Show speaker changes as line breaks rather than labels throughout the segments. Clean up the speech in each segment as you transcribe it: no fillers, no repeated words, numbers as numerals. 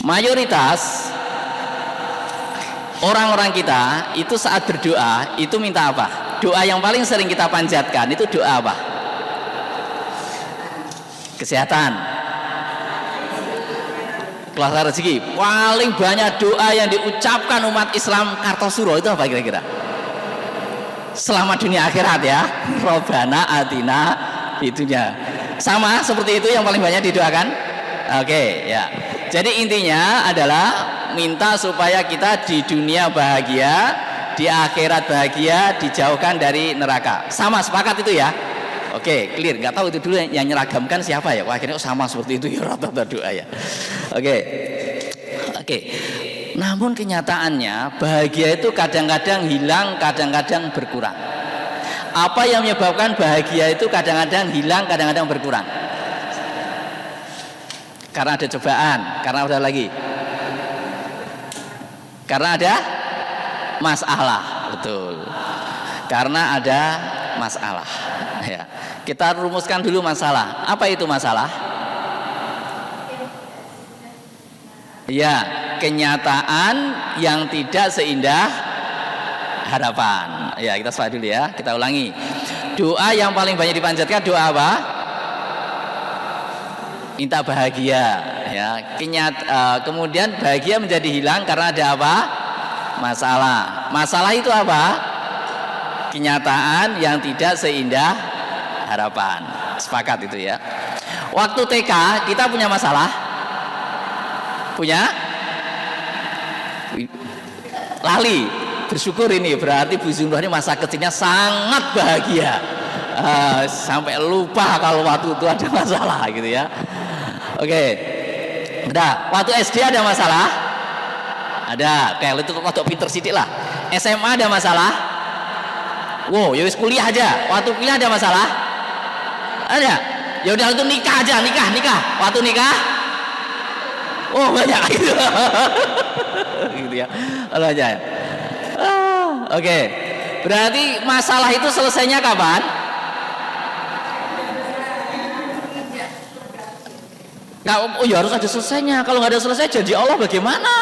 Mayoritas orang-orang kita itu saat berdoa itu minta apa? Doa yang paling sering kita panjatkan itu doa apa? Kesehatan, keluarga, rezeki. Paling banyak doa yang diucapkan umat Islam Kartosuro itu apa kira-kira? Selamat dunia akhirat ya. Robbana atina itunya. Sama seperti itu yang paling banyak didoakan. Oke, ya. Jadi intinya adalah minta supaya kita di dunia bahagia, di akhirat bahagia, dijauhkan dari neraka. Sama, sepakat itu ya. Oke, clear. Nggak tahu itu dulu yang nyeragamkan siapa ya. Wah, akhirnya sama seperti itu ya rata-rata doa ya. Oke. Namun kenyataannya bahagia itu kadang-kadang hilang, kadang-kadang berkurang. Apa yang menyebabkan bahagia itu kadang-kadang hilang, kadang-kadang berkurang? Karena ada cobaan, karena ada lagi. Karena ada masalah, betul. Karena ada masalah. Ya. Kita rumuskan dulu masalah. Apa itu masalah? Ya, kenyataan yang tidak seindah harapan. Ya, kita start dulu ya. Kita ulangi. Doa yang paling banyak dipanjatkan doa apa? Minta bahagia. Ya, kemudian bahagia menjadi hilang karena ada apa? Masalah. Masalah itu apa? Kenyataan yang tidak seindah harapan. Sepakat itu ya. Waktu TK kita punya masalah. Punya? Lali. Bersyukur ini berarti Bu Zumrah ini masa kecilnya sangat bahagia. Sampai lupa kalau waktu itu ada masalah gitu ya. Oke. Udah, waktu SD ada masalah? Ada. Kayak itu waktu pinter sidik lah. SMA ada masalah? Wow, ya wis kuliah aja. Waktu kuliah ada masalah? Ada. Ya udah itu nikah aja, nikah. Waktu nikah? Oh, banyak gitu. Gitu ya. Kalau aja. Oke. Berarti masalah itu selesainya kapan? Oh ya harus ada selesainya. Kalau nggak ada selesai janji Allah bagaimana?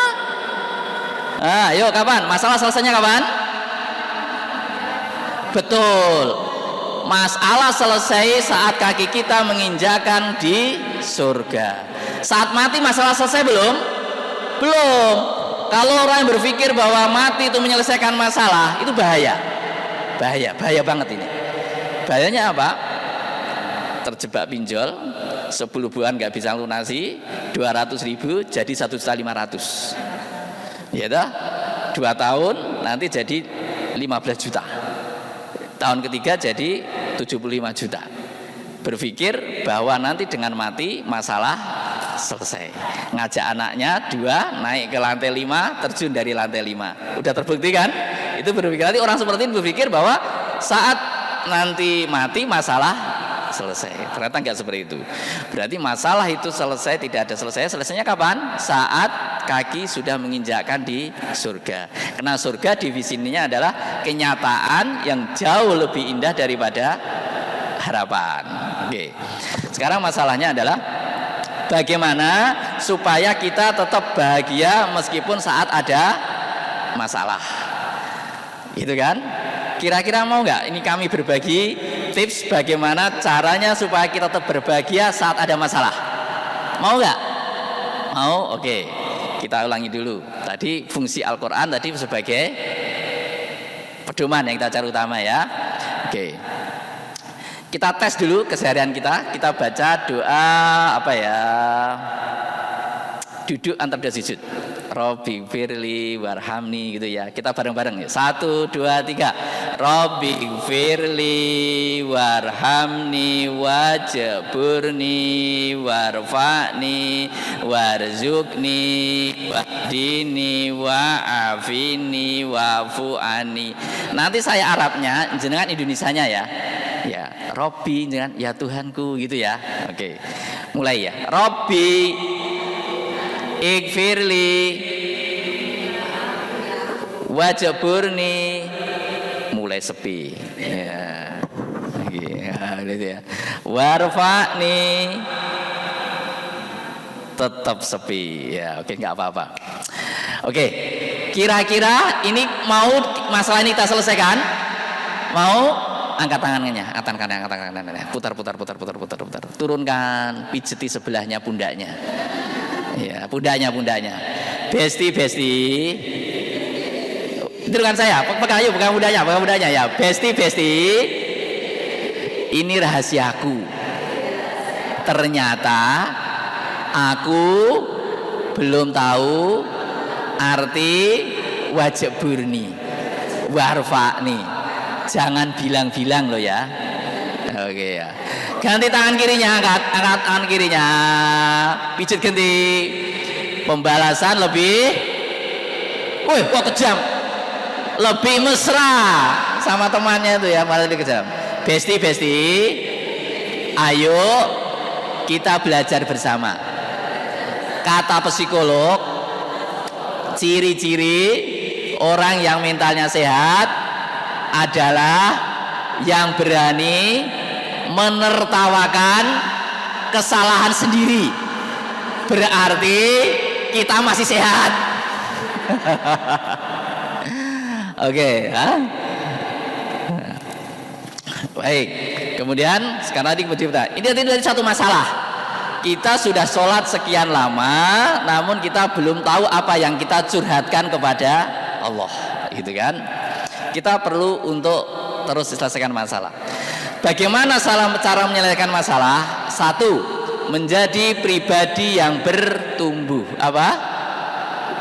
Yuk kapan? Masalah selesainya kapan? Betul. Masalah selesai saat kaki kita menginjakan di surga. Saat mati masalah selesai belum? Belum. Kalau orang yang berpikir bahwa mati itu menyelesaikan masalah, itu bahaya. Bahaya banget ini. Bahayanya apa? Terjebak pinjol, 10 bulan nggak bisa lunasi, 200.000 jadi 1.500.000. Ya dah, 2 tahun nanti jadi 15 juta. Tahun ketiga jadi 75 juta. Berpikir bahwa nanti dengan mati masalah selesai. Ngajak anaknya 2 naik ke lantai 5, terjun dari lantai 5. Udah terbukti kan? Itu berpikir, nanti orang seperti ini berpikir bahwa saat nanti mati masalah selesai. Ternyata nggak seperti itu. Berarti masalah itu selesai, tidak ada selesai. Selesainya kapan? Saat kaki sudah menginjakkan di surga. Karena surga divisinya adalah kenyataan yang jauh lebih indah daripada harapan. Oke. Sekarang masalahnya adalah bagaimana supaya kita tetap bahagia meskipun saat ada masalah. Gitu kan? Kira-kira mau nggak ini kami berbagi tips bagaimana caranya supaya kita tetap berbahagia saat ada masalah? Mau nggak? Mau? Oke. Kita ulangi dulu. Tadi fungsi Al-Quran tadi sebagai pedoman yang kita cari utama ya. Oke. Kita tes dulu keseharian kita. Kita baca doa apa ya? Duduk antar dan sujud. Robbi firli warhamni gitu ya. Kita bareng-bareng ya. 1, 2, 3. Robbi firli warhamni wajburni warfa'ni warzukni wahdini wa'afini wa'fu'ani. Nanti saya Arabnya, jenengan Indonesianya ya. Ya, Robbi jenengan ya Tuhanku gitu ya. Oke. Mulai ya. Robbi Ikfirli wajburni, mulai sepi ya, gitu ya. Warfa'ni, tetap sepi ya. Oke, nggak apa-apa. Oke, kira-kira ini mau masalah ini kita selesaikan? Mau? Angkat tangannya, angkat tangannya, putar, turunkan, pijeti sebelahnya pundaknya, ya pundaknya, besti, itu kan saya, pegang pundaknya, ya besti, ini rahasiaku, ternyata aku belum tahu arti wajib burni, warfa'ni. Jangan bilang-bilang loh ya. Oke ya. Ganti tangan kirinya, angkat tangan kirinya. Pijit ganti. Pembalasan lebih. Wih, kok kejam. Lebih mesra sama temannya itu ya, malah lebih kejam. Besti. Ayo kita belajar bersama. Kata psikolog, ciri-ciri orang yang mentalnya sehat adalah yang berani menertawakan kesalahan sendiri. Berarti kita masih sehat. Oke, baik. Kemudian sekarang ini dari satu masalah. Kita sudah sholat sekian lama, namun kita belum tahu apa yang kita curhatkan kepada Allah, gitu kan? Kita perlu untuk terus selesaikan masalah. Bagaimana cara menyelesaikan masalah? Satu, menjadi pribadi yang bertumbuh. Apa?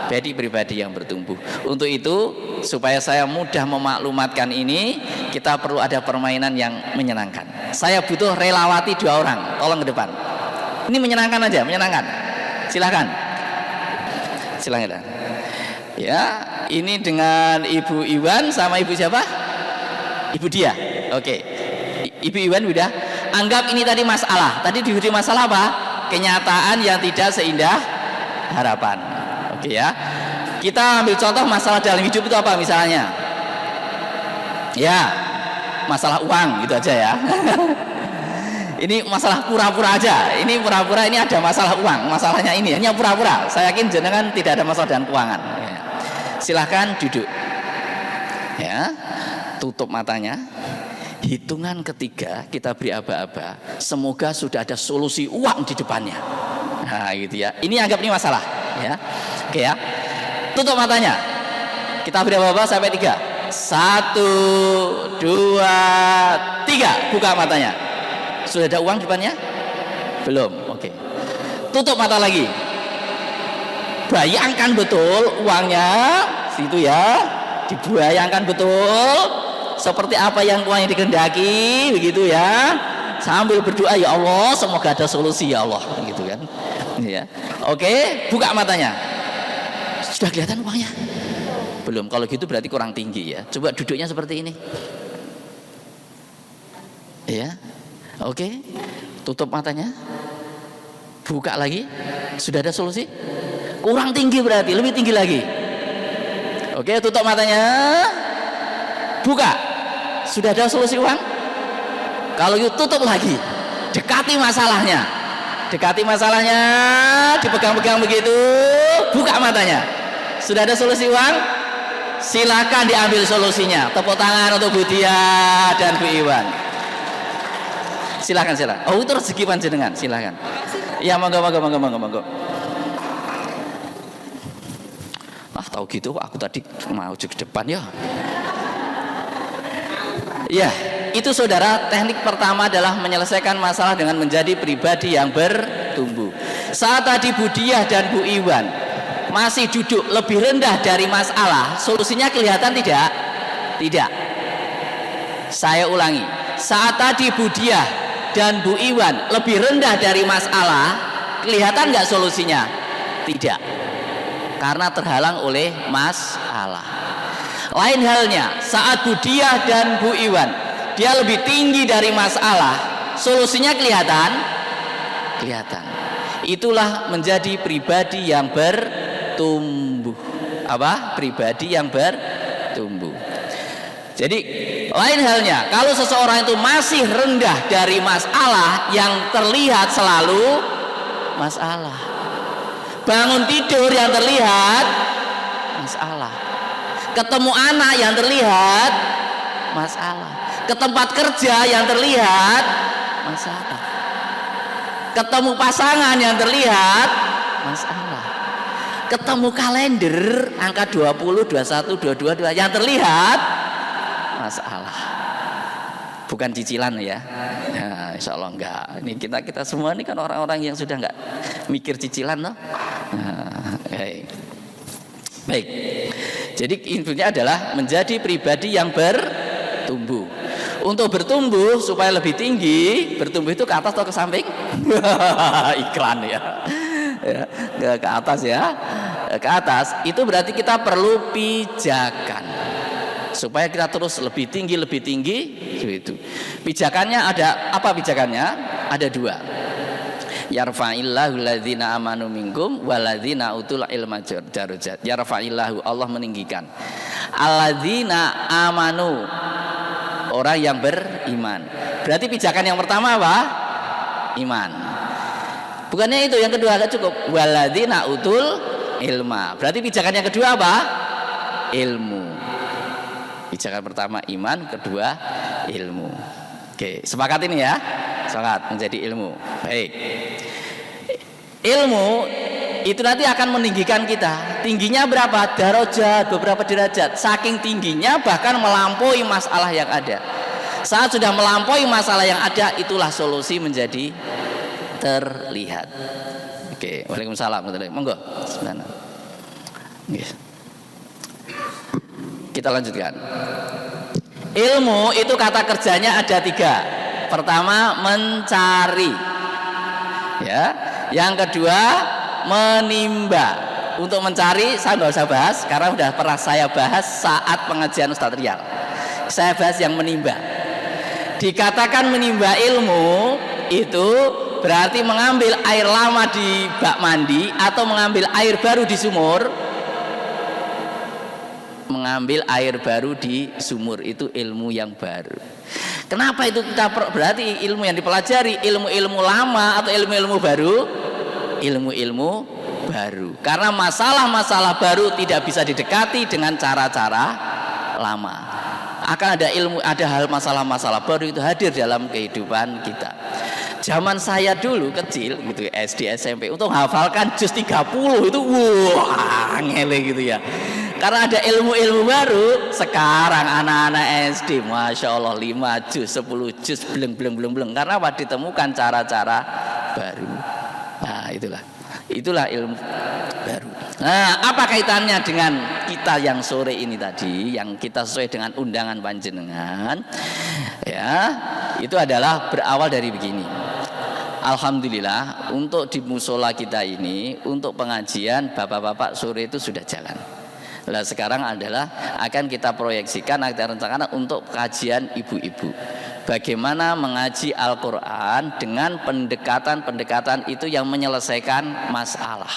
Jadi pribadi yang bertumbuh. Untuk itu, supaya saya mudah memaklumatkan ini, kita perlu ada permainan yang menyenangkan. Saya butuh relawati 2 orang. Tolong ke depan. Ini menyenangkan aja, menyenangkan. Silakan. Ya, ini dengan Ibu Iwan sama Ibu siapa? Ibu Dia. Oke. Ibu Iwan udah. Anggap ini tadi masalah. Tadi diberi masalah apa? Kenyataan yang tidak seindah harapan. Oke ya. Kita ambil contoh masalah dalam hidup itu apa misalnya? Ya, masalah uang gitu aja ya. Ini masalah pura-pura aja. Ini pura-pura, ini ada masalah uang. Masalahnya ini hanya pura-pura. Saya yakin jenengan tidak ada masalah dengan keuangan. Ya. Silahkan duduk. Ya, tutup matanya. Hitungan ketiga kita beri aba-aba. Semoga sudah ada solusi uang di depannya. Nah, gitu ya. Ini anggap ini masalah. Ya, oke ya. Tutup matanya. Kita beri aba-aba sampai 3. 1, 2, 3. Buka matanya. Sudah ada uang di depannya? Belum. Oke. Tutup mata lagi. Bayangkan betul uangnya situ ya. Dibayangkan betul seperti apa yang uangnya dikehendaki begitu ya. Sambil berdoa, ya Allah, semoga ada solusi ya Allah, gitu kan. Ya. Oke, buka matanya. Sudah kelihatan uangnya? Belum. Kalau gitu berarti kurang tinggi ya. Coba duduknya seperti ini. Ya. Oke, tutup matanya, buka lagi. Sudah ada solusi? Kurang tinggi berarti, lebih tinggi lagi. Oke, tutup matanya, buka. Sudah ada solusi uang? Kalau gitu tutup lagi. Dekati masalahnya, dipegang-pegang begitu. Buka matanya. Sudah ada solusi uang? Silakan diambil solusinya. Tepuk tangan untuk Bu Dia dan Bu Iwan. Silakan. Oh, itu rezeki panjenengan. Silakan. Ya, monggo. Ah, tahu gitu aku tadi mau ke depan ya. Ya, itu saudara, teknik pertama adalah menyelesaikan masalah dengan menjadi pribadi yang bertumbuh. Saat tadi Bu Diah dan Bu Iwan masih duduk lebih rendah dari masalah, solusinya kelihatan tidak? Tidak. Saya ulangi. Saat tadi Bu Diah dan Bu Iwan lebih rendah dari masalah, kelihatan nggak solusinya? Tidak, karena terhalang oleh masalah. Lain halnya saat Bu Diah dan Bu Iwan dia lebih tinggi dari masalah, solusinya kelihatan. Itulah menjadi pribadi yang bertumbuh. Apa? Pribadi yang bertumbuh. Jadi lain halnya kalau seseorang itu masih rendah dari masalah yang terlihat selalu masalah. Bangun tidur yang terlihat masalah. Ketemu anak yang terlihat masalah. Ke tempat kerja yang terlihat masalah. Ketemu pasangan yang terlihat masalah. Ketemu kalender angka 20, 21, 22 yang terlihat masalah. Bukan cicilan ya. Nah, insya Allah enggak. Ini kita semua ini kan orang-orang yang sudah enggak mikir cicilan loh. Nah, baik. Jadi intinya adalah menjadi pribadi yang bertumbuh. Untuk bertumbuh supaya lebih tinggi, bertumbuh itu ke atas atau ke samping? Iklan ya. Ke atas ya. Ke atas itu berarti kita perlu pijakan supaya kita terus lebih tinggi gitu. Pijakannya ada apa? Pijakannya ada dua. Yarfa'illahu alladzina amanu minkum waladzina utul ilma darajat. Yarfa'illahu, Allah meninggikan alladzina amanu, orang yang beriman. Berarti pijakan yang pertama apa? Iman. Bukannya itu yang kedua agak cukup. Waladzina utul ilma. Berarti pijakan yang kedua apa? Ilmu. Pijakan pertama iman, kedua ilmu. Oke, sepakat ini ya? Sepakat, menjadi ilmu. Baik. Ilmu itu nanti akan meninggikan kita. Tingginya berapa? Darajat, beberapa derajat. Saking tingginya bahkan melampaui masalah yang ada. Saat sudah melampaui masalah yang ada, itulah solusi menjadi terlihat. Oke, waalaikumsalam. Monggo. Sebentar. Yes. Kita lanjutkan. Ilmu itu kata kerjanya ada 3. Pertama, mencari. Ya. Yang kedua, menimba. Untuk mencari saya nggak usah bahas karena sudah pernah saya bahas saat pengajian Ustadz Rial. Saya bahas yang menimba. Dikatakan menimba ilmu itu berarti mengambil air lama di bak mandi atau mengambil air baru di sumur. Mengambil air baru di sumur itu ilmu yang baru. Kenapa itu kita berarti ilmu yang dipelajari ilmu-ilmu lama atau ilmu-ilmu baru? Ilmu-ilmu baru. Karena masalah-masalah baru tidak bisa didekati dengan cara-cara lama. Akan ada ilmu, ada hal masalah-masalah baru itu hadir dalam kehidupan kita. Zaman saya dulu kecil gitu SD SMP untuk hafalkan juz 30 itu wah ngele gitu ya. Karena ada ilmu-ilmu baru. Sekarang anak-anak SD Masya Allah 5 juz 10 juz beleng. Karena apa? Ditemukan cara-cara baru. Nah itulah ilmu baru. Nah apa kaitannya dengan kita yang sore ini tadi, yang kita sesuai dengan undangan panjenengan ya, itu adalah berawal dari begini. Alhamdulillah untuk di musola kita ini, untuk pengajian bapak-bapak sore itu sudah jalan. Nah sekarang adalah akan kita proyeksikan, akan rencanakan untuk kajian ibu-ibu. Bagaimana mengaji Al-Quran dengan pendekatan-pendekatan itu yang menyelesaikan masalah.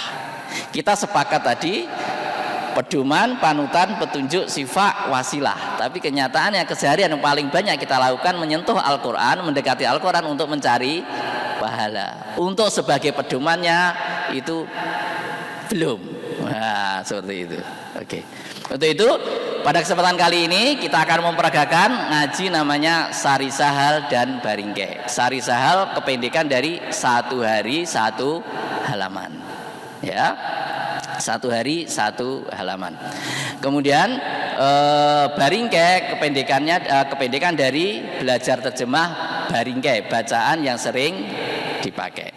Kita sepakat tadi pedoman, panutan, petunjuk, sifat, wasilah. Tapi kenyataannya keseharian yang paling banyak kita lakukan menyentuh Al-Quran, mendekati Al-Quran untuk mencari pahala. Untuk sebagai pedomannya itu belum. Nah, seperti itu. Oke. Untuk itu pada kesempatan kali ini kita akan memperagakan ngaji namanya Sari Sahal dan Baringke. Sari Sahal kependekan dari 1 hari 1 halaman. Ya. 1 hari 1 halaman. Kemudian Baringke kependekan dari belajar terjemah Baringke, bacaan yang sering dipakai.